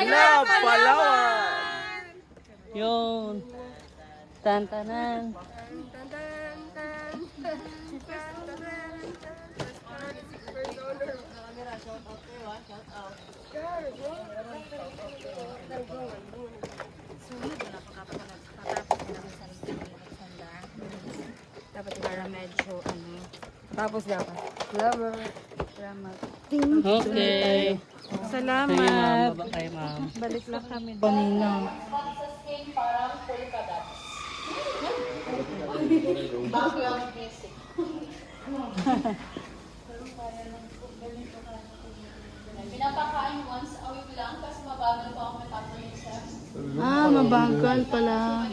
love Palawan! Yun. Tantanan. Dapat para medyo tapos dapat. Salamat. Salamat. Okay. Salamat. Bye, ma'am. Balik lang kami. Kanina. Pinapakain once a week lang kasi mabagal po ako matapos yung steps. Mabagal pala.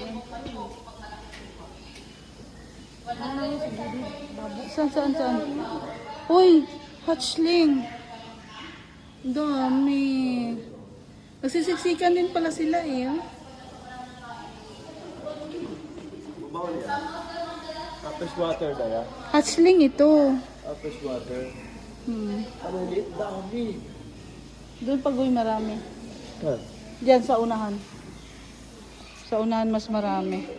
Saan? Uy, hatchling. Dami. Nagsisiksikan din pala sila eh. Fresh water daya. Hatchling ito. Fresh water. Ano ulit? Dami. Doon pagoy marami. Ha? Diyan sa unahan. Sa unahan mas marami.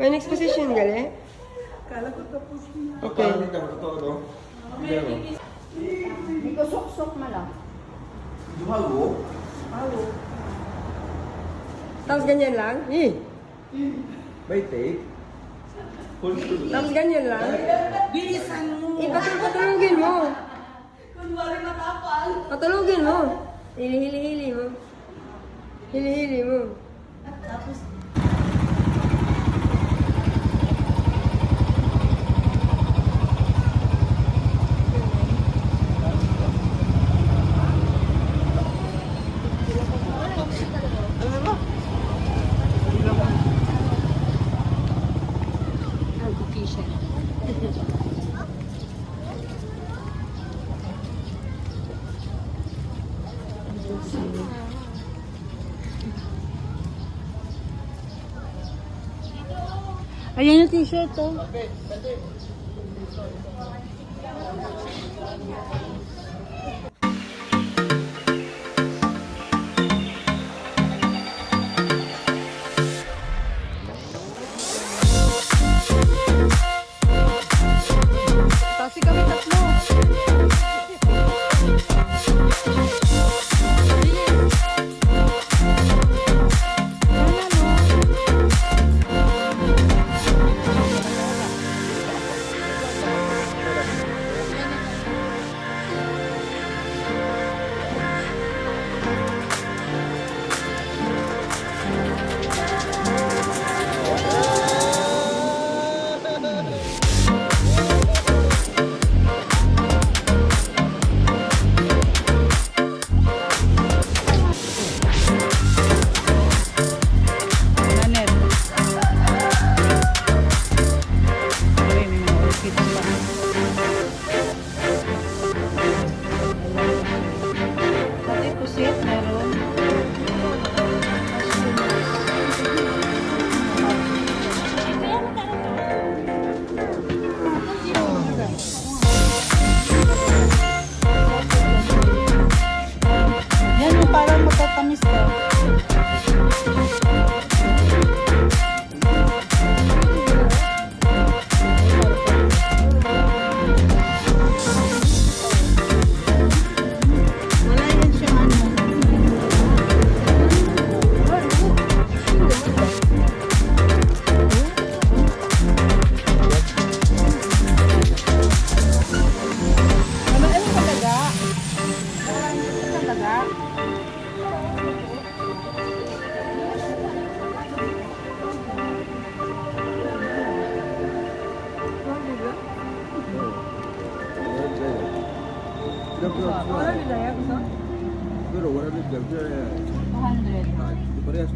May next position gali? Okay. Totoo, no? Hindi ko sok-sok mala. Duhago? Tapos ganyan lang? May tape? Full screw. Tapos ganyan lang? Bilisan mo. Patulugin mo. Kunwari matapal. Patulugin mo. Hili-hili mo. Hili-hili mo. Ayan yung t-shirt oh. Kasi kami tatlo. Pero wala nito. 200. Parehas